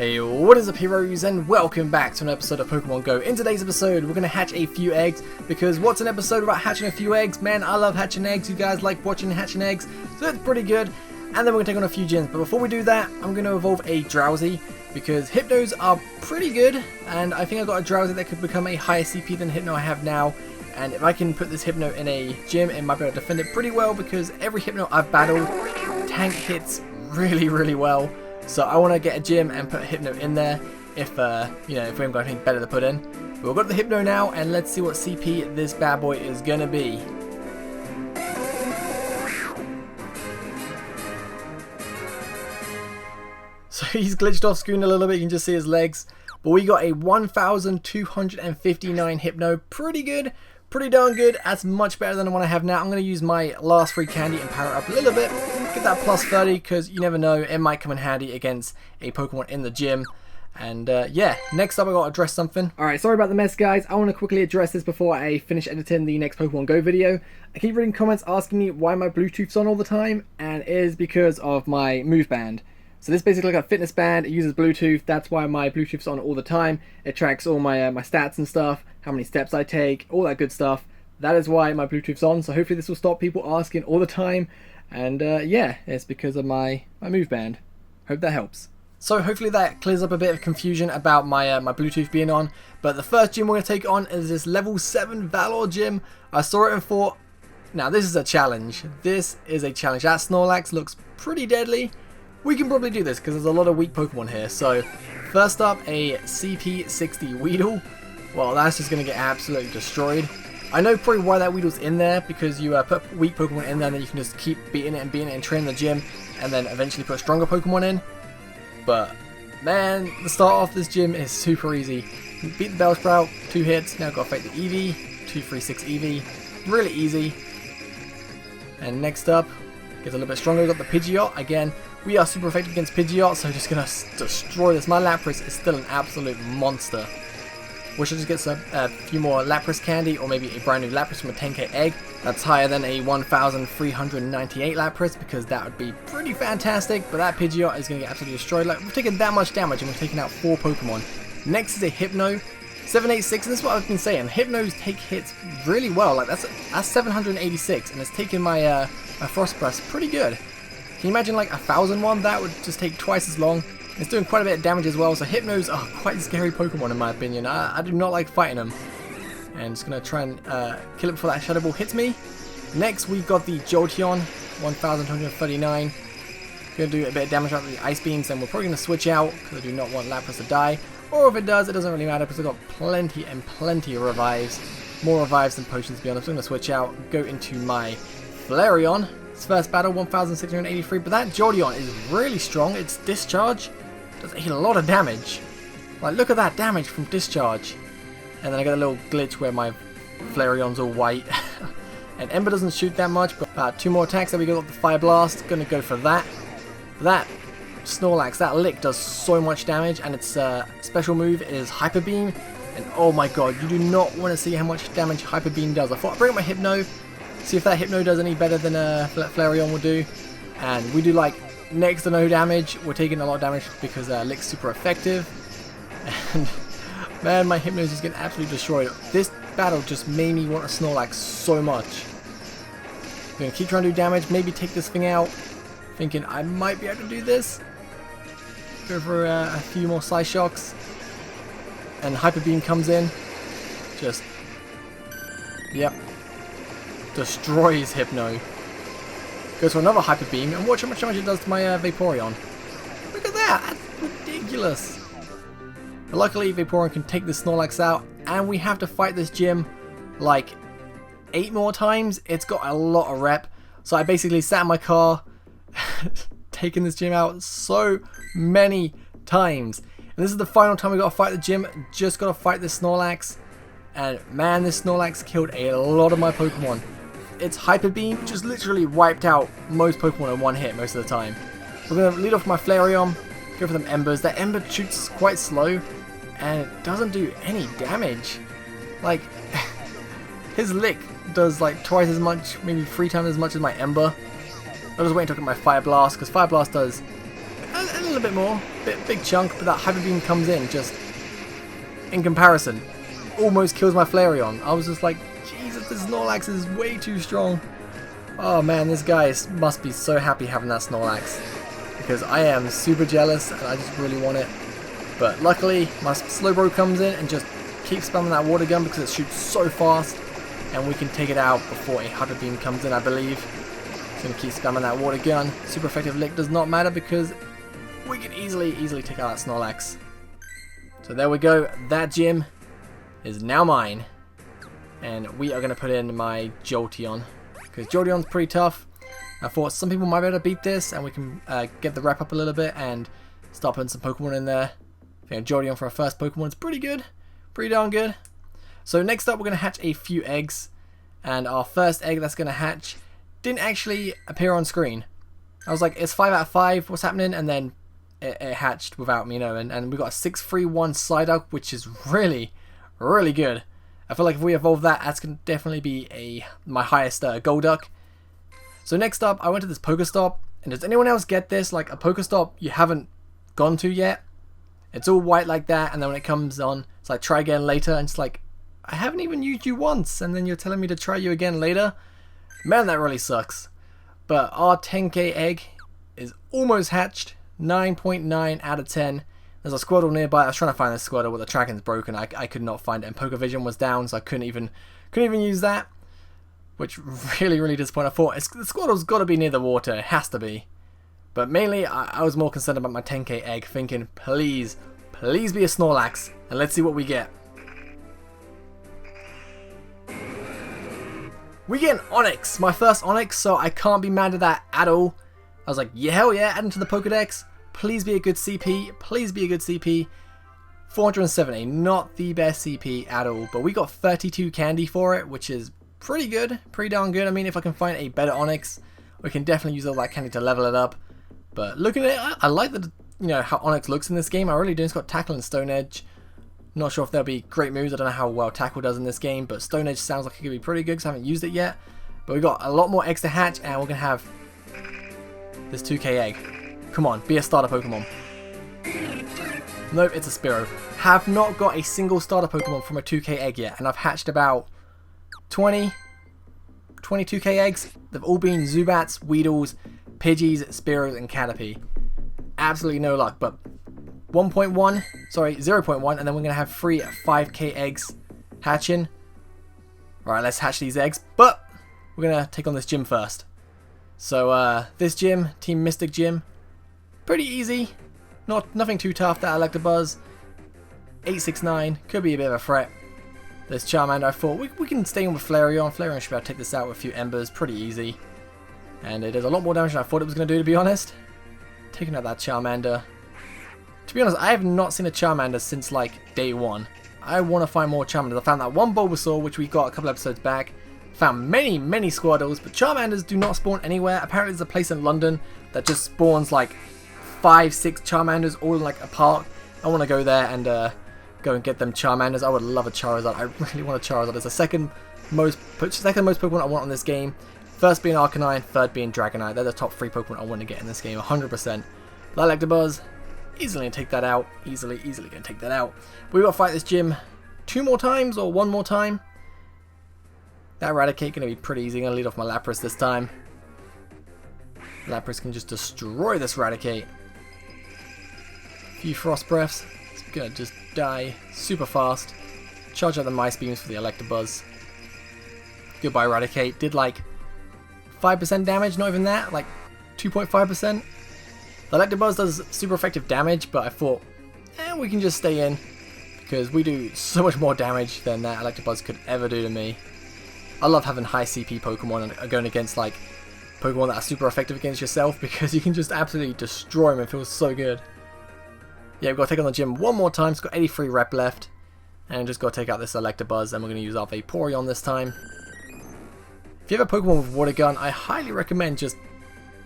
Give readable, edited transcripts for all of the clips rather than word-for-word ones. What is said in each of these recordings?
Hey, what is up heroes, and welcome back to an episode of Pokemon Go. In today's episode, we're going to hatch a few eggs, because what's an episode about hatching a few eggs? Man, I love hatching eggs, you guys like watching hatching eggs, so it's pretty good. And then we're going to take on a few gyms, but before we do that, I'm going to evolve a Drowsy, because Hypnos are pretty good, and I think I've got a Drowsy that could become a higher CP than Hypno I have now. And if I can put this Hypno in a gym, it might be able to defend it pretty well, because every Hypno I've battled, tank hits really well. So I want to get a gym and put a Hypno in there if if we haven't got anything better to put in. But we've got the Hypno now, and let's see what CP this bad boy is gonna be. So he's glitched off screen a little bit, you can just see his legs. But we got a 1,259 Hypno, pretty good, pretty darn good. That's much better than the one I have now. I'm going to use my last free candy and power it up a little bit. Get that plus 30, because you never know, it might come in handy against a Pokemon in the gym. And yeah, next up I got to address something. Alright, sorry about the mess guys. I want to quickly address this before I finish editing the next Pokemon Go video. I keep reading comments asking me why my Bluetooth's on all the time, and it is because of my move band. So this is basically like a fitness band. It uses Bluetooth. That's why my Bluetooth's on all the time. It tracks all my my stats and stuff, how many steps I take, all that good stuff. That is why my Bluetooth's on. So hopefully this will stop people asking all the time. And yeah, it's because of my move band. Hope that helps. So hopefully that clears up a bit of confusion about my my Bluetooth being on. But the first gym we're going to take on is this level 7 Valor gym. I saw it and thought, now this is a challenge. This is a challenge. That Snorlax looks pretty deadly. We can probably do this because there's a lot of weak Pokemon here. So first up, a CP60 Weedle. Well, that's just going to get absolutely destroyed. I know probably why that Weedle's in there, because you put weak Pokemon in there and then you can just keep beating it and train the gym, and then eventually put stronger Pokemon in. But man, the start off this gym is super easy. You beat the Bellsprout, 2 hits, now got to fight the Eevee, 236 Eevee, really easy. And next up, gets a little bit stronger, we've got the Pidgeot. Again, we are super effective against Pidgeot, so just going to destroy this. My Lapras is still an absolute monster. Wish I just get a few more Lapras candy, or maybe a brand new Lapras from a 10k egg. That's higher than a 1,398 Lapras, because that would be pretty fantastic. But that Pidgeot is going to get absolutely destroyed. Like, we've taken that much damage and we've taken out 4 Pokemon. Next is a Hypno, 786, and this is what I've been saying. Hypnos take hits really well. Like that's 786, and it's taken my my Frost Press pretty good. Can you imagine like 1,001? That would just take twice as long. It's doing quite a bit of damage as well, so Hypnos are quite scary Pokemon in my opinion. I do not like fighting them. And just going to try and kill it before that Shadow Ball hits me. Next we got the Jolteon, 1,239. Going to do a bit of damage out with the Ice Beams, and we're probably going to switch out, because I do not want Lapras to die. Or if it does, it doesn't really matter, because I've got plenty and plenty of revives. More revives than potions to be honest. I'm going to switch out, go into my Flareon. Its first battle, 1,683, but that Jolteon is really strong. Its Discharge does a lot of damage. Like, look at that damage from Discharge. And then I got a little glitch where my Flareon's all white. And Ember doesn't shoot that much, but 2 more attacks. There we go, got the Fire Blast. Gonna go for that. That Snorlax, that Lick does so much damage, and its special move is Hyper Beam. And oh my god, you do not want to see how much damage Hyper Beam does. I thought I'd bring up my Hypno, see if that Hypno does any better than Flareon will do. And we do like next to no damage. We're taking a lot of damage because Lick's super effective. And man, my Hypno is just getting absolutely destroyed. This battle just made me want a Snorlax so much. I'm going to keep trying to do damage, maybe take this thing out. Thinking I might be able to do this. Go for a few more Psy Shocks. And Hyper Beam comes in. Just, yep. Destroys Hypno. Goes for another Hyper Beam, and watch how much damage it does to my Vaporeon. Look at that! That's ridiculous! But luckily Vaporeon can take the Snorlax out, and we have to fight this gym like 8 more times. It's got a lot of rep, so I basically sat in my car taking this gym out so many times. And this is the final time we got to fight the gym. Just got to fight this Snorlax, and man, this Snorlax killed a lot of my Pokemon. Its Hyper Beam just literally wiped out most Pokemon in one hit most of the time. We're going to lead off my Flareon, go for them Embers. That Ember shoots quite slow, and it doesn't do any damage. Like, his Lick does like twice as much, maybe 3 times as much as my Ember. I'll just wait until I get my Fire Blast, because Fire Blast does a little bit more, big chunk, but that Hyper Beam comes in just, in comparison, almost kills my Flareon. I was just like, Jesus, this Snorlax is way too strong. Oh man, this guy must be so happy having that Snorlax, because I am super jealous and I just really want it. But luckily, my Slowbro comes in and just keeps spamming that water gun because it shoots so fast, and we can take it out before a Hyper Beam comes in, I believe. It's going to keep spamming that water gun. Super effective lick does not matter because we can easily take out that Snorlax. So there we go. That gym is now mine, and we are going to put in my Jolteon because Jolteon's pretty tough. I thought some people might be able to beat this, and we can get the rep up a little bit and start putting some Pokemon in there. I think Jolteon for our first Pokemon is pretty good. Pretty darn good. So next up we're going to hatch a few eggs. And our first egg that's going to hatch didn't actually appear on screen. I was like, it's 5 out of 5, what's happening? And then it hatched without me knowing. And we got a 631 Psyduck, which is really, really good. I feel like if we evolve that, that's going to definitely be my highest Golduck. So next up, I went to this Pokéstop, and does anyone else get this? Like a Pokéstop you haven't gone to yet? It's all white like that, and then when it comes on, it's like try again later, and it's like, I haven't even used you once, and then you're telling me to try you again later? Man, that really sucks. But our 10k egg is almost hatched, 9.9 out of 10. There's a Squirtle nearby. I was trying to find this Squirtle, but the tracking's broken. I could not find it, and Pokevision was down, so I couldn't even use that. Which really, really disappointed. I thought, the Squirtle's got to be near the water. It has to be. But mainly, I was more concerned about my 10k egg, thinking, please be a Snorlax, and let's see what we get. We get an Onix, my first Onix, so I can't be mad at that at all. I was like, yeah, hell yeah, add him to the Pokedex. Please be a good CP, please be a good CP. 470, not the best CP at all, but we got 32 candy for it, which is pretty good, pretty darn good. I mean, if I can find a better Onix, we can definitely use all that candy to level it up. But looking at it, I like the, how Onix looks in this game. I really do. It's got Tackle and Stone Edge. Not sure if there'll be great moves. I don't know how well Tackle does in this game, but Stone Edge sounds like it could be pretty good because I haven't used it yet. But we got a lot more eggs to hatch, and we're gonna have this 2k egg. Come on, be a starter Pokemon. Nope, it's a Spearow. Have not got a single starter Pokemon from a 2k egg yet, and I've hatched about 22k eggs. They've all been Zubats, Weedles, Pidgeys, Spearows, and Caterpie. Absolutely no luck, but 0.1, and then we're going to have 3 5k eggs hatching. Alright, let's hatch these eggs, but we're going to take on this gym first. So, this gym, Team Mystic Gym, pretty easy. Nothing too tough. That Electabuzz, 869, could be a bit of a threat. This Charmander, I thought we can stay in with Flareon. Flareon should be able to take this out with a few Embers, pretty easy. And it does a lot more damage than I thought it was going to do, to be honest. Taking out that Charmander. To be honest, I have not seen a Charmander since like day 1. I want to find more Charmanders. I found that one Bulbasaur, which we got a couple episodes back. Found many Squirtles, but Charmanders do not spawn anywhere. Apparently there's a place in London that just spawns like 5-6 Charmanders all in like a park. I want to go there and go and get them Charmanders. I would love a Charizard. I really want a Charizard. It's the second most Pokemon I want on this game. First being Arcanine, third being Dragonite. They're the top 3 Pokemon I want to get in this game, 100%. Electabuzz, easily gonna take that out. Easily gonna take that out. We gotta fight this gym 2 more times or 1 more time. That Raticate gonna be pretty easy. Gonna lead off my Lapras this time. Lapras can just destroy this Raticate. Few Frost Breaths. It's gonna just die super fast. Charge out the Mice Beams for the Electabuzz. Goodbye Raticate. Did like 5% damage, not even that, like 2.5%. The Electabuzz does super effective damage, but I thought, we can just stay in, because we do so much more damage than that Electabuzz could ever do to me. I love having high CP Pokemon and going against like Pokemon that are super effective against yourself, because you can just absolutely destroy them. It feels so good. Yeah, we've got to take on the gym 1 more time. It's got 83 rep left, and just got to take out this Electabuzz, and we're going to use our Vaporeon this time. If you have a Pokemon with Water Gun, I highly recommend just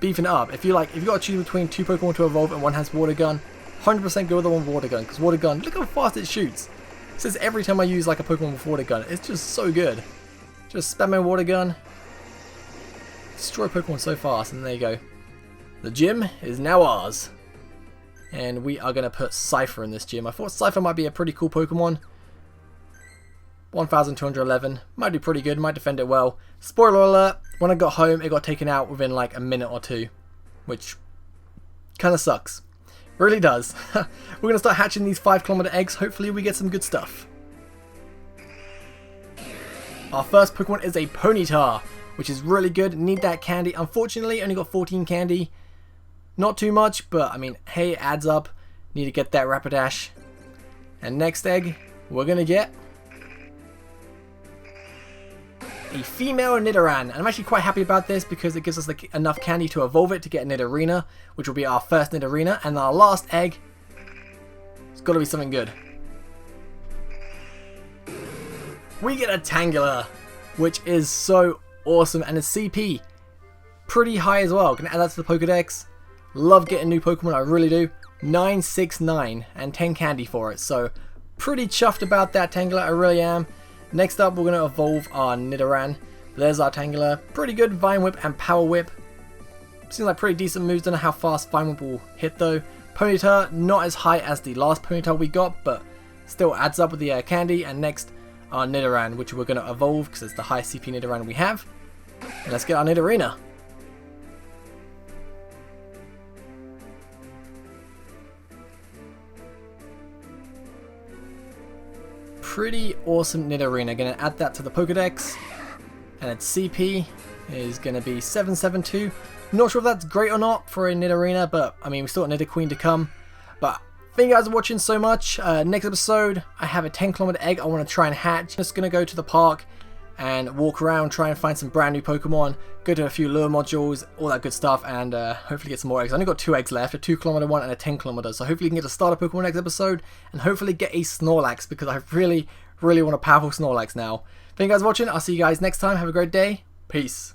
beefing it up. If you got to choose between 2 Pokemon to evolve and one has Water Gun, 100% go with the one with Water Gun, because Water Gun, look how fast it shoots. It says every time I use like a Pokemon with Water Gun, it's just so good. Just spam my Water Gun, destroy Pokemon so fast, and there you go. The gym is now ours. And we are going to put Cypher in this gym. I thought Cypher might be a pretty cool Pokemon. 1211. Might do pretty good. Might defend it well. Spoiler alert, when I got home, it got taken out within like a minute or two. Which kind of sucks. Really does. We're going to start hatching these 5-kilometer eggs. Hopefully we get some good stuff. Our first Pokemon is a Ponyta, which is really good. Need that candy. Unfortunately, only got 14 candy. Not too much, but I mean, hey, it adds up. Need to get that Rapidash. And next egg, we're going to get a female Nidoran. And I'm actually quite happy about this because it gives us like enough candy to evolve it to get Nidorina, which will be our first Nidorina. And our last egg, it's got to be something good. We get a Tangela, which is so awesome. And its CP, pretty high as well. Gonna add that to the Pokedex. Love getting new Pokemon, I really do. 969 and 10 candy for it. So pretty chuffed about that Tangela, I really am. Next up, we're going to evolve our Nidoran. There's our Tangela. Pretty good Vine Whip and Power Whip. Seems like pretty decent moves. Don't know how fast Vine Whip will hit though. Ponyta, not as high as the last Ponyta we got, but still adds up with the candy. And next, our Nidoran, which we're going to evolve because it's the high CP Nidoran we have. And let's get our Nidorina. Pretty awesome Nidorina. Gonna add that to the Pokedex, and its CP is gonna be 772. Not sure if that's great or not for a Nidorina, but I mean, we still got Nidoqueen to come. But thank you guys for watching so much. Next episode, I have a 10-kilometer egg I want to try and hatch. Just gonna go to the park and walk around, try and find some brand new Pokemon, go to a few lure modules, all that good stuff, and hopefully get some more eggs. I only got 2 eggs left, a 2-kilometer one and a 10-kilometer, so hopefully you can get a starter Pokemon next episode, and hopefully get a Snorlax, because I really want a powerful Snorlax now. Thank you guys for watching, I'll see you guys next time, have a great day, peace.